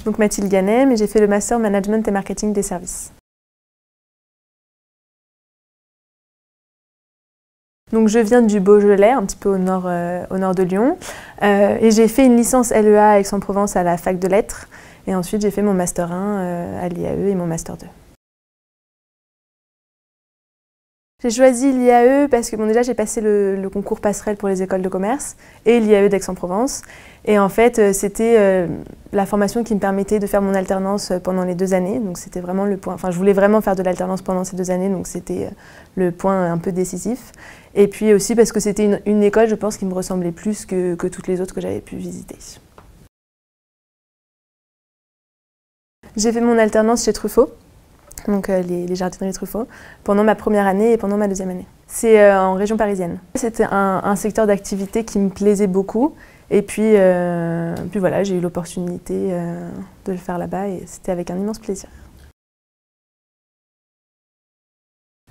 Donc Mathilde Ganem, et j'ai fait le master management et marketing des services. Donc je viens du Beaujolais, un petit peu au nord de Lyon, et j'ai fait une licence LEA à Aix-en-Provence à la fac de lettres, et ensuite j'ai fait mon master 1 à l'IAE et mon master 2. J'ai choisi l'IAE parce que déjà j'ai passé le concours passerelle pour les écoles de commerce et l'IAE d'Aix-en-Provence. Et en fait c'était la formation qui me permettait de faire mon alternance pendant les 2 années. Donc c'était vraiment le point, enfin je voulais vraiment faire de l'alternance pendant ces 2 années, donc c'était le point un peu décisif. Et puis aussi parce que c'était une école, je pense, qui me ressemblait plus que toutes les autres que j'avais pu visiter. J'ai fait mon alternance chez Truffaut, donc les jardineries Truffaut, pendant ma première année et pendant ma 2e année. C'est en région parisienne. C'était un secteur d'activité qui me plaisait beaucoup, et puis voilà, j'ai eu l'opportunité de le faire là-bas et c'était avec un immense plaisir.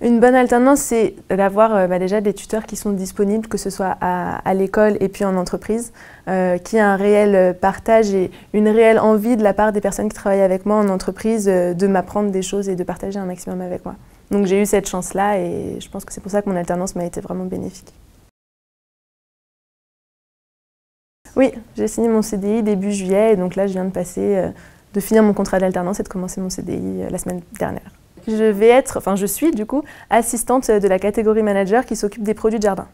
Une bonne alternance, c'est d'avoir déjà des tuteurs qui sont disponibles, que ce soit à l'école et puis en entreprise, qui a un réel partage et une réelle envie de la part des personnes qui travaillent avec moi en entreprise de m'apprendre des choses et de partager un maximum avec moi. Donc j'ai eu cette chance-là et je pense que c'est pour ça que mon alternance m'a été vraiment bénéfique. Oui, j'ai signé mon CDI début juillet et donc là je viens de finir mon contrat d'alternance et de commencer mon CDI la semaine dernière. Je suis du coup assistante de la catégorie manager qui s'occupe des produits de jardin.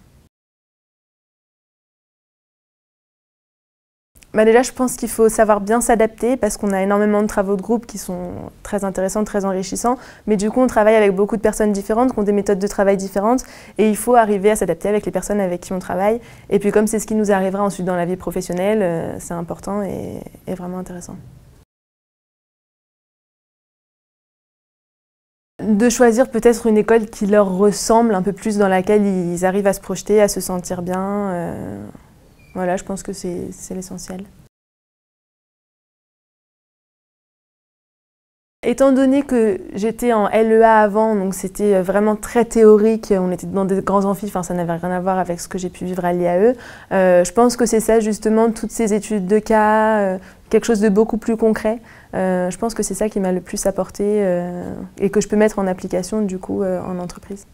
Déjà, je pense qu'il faut savoir bien s'adapter parce qu'on a énormément de travaux de groupe qui sont très intéressants, très enrichissants. Mais du coup, on travaille avec beaucoup de personnes différentes, qui ont des méthodes de travail différentes. Et il faut arriver à s'adapter avec les personnes avec qui on travaille. Et puis comme c'est ce qui nous arrivera ensuite dans la vie professionnelle, c'est important et vraiment intéressant. De choisir peut-être une école qui leur ressemble un peu plus, dans laquelle ils arrivent à se projeter, à se sentir bien. Voilà, je pense que c'est l'essentiel. Étant donné que j'étais en LEA avant, donc c'était vraiment très théorique, on était dans des grands amphis, enfin ça n'avait rien à voir avec ce que j'ai pu vivre à l'IAE. Je pense que c'est ça justement, toutes ces études de cas, quelque chose de beaucoup plus concret. Je pense que c'est ça qui m'a le plus apporté et que je peux mettre en application du coup en entreprise.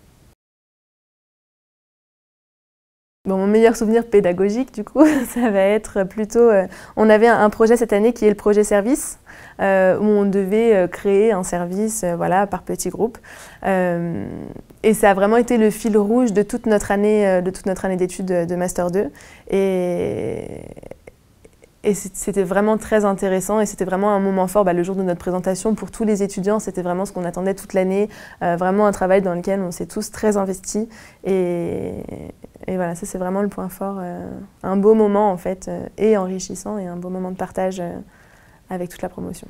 Bon, mon meilleur souvenir pédagogique, du coup, ça va être plutôt... on avait un projet cette année qui est le projet service, où on devait créer un service voilà, par petits groupes. Et ça a vraiment été le fil rouge de toute notre année d'études de Master 2. Et c'était vraiment très intéressant et c'était vraiment un moment fort, le jour de notre présentation pour tous les étudiants. C'était vraiment ce qu'on attendait toute l'année, vraiment un travail dans lequel on s'est tous très investis. Et voilà, ça c'est vraiment le point fort, un beau moment en fait, et enrichissant et un beau moment de partage avec toute la promotion.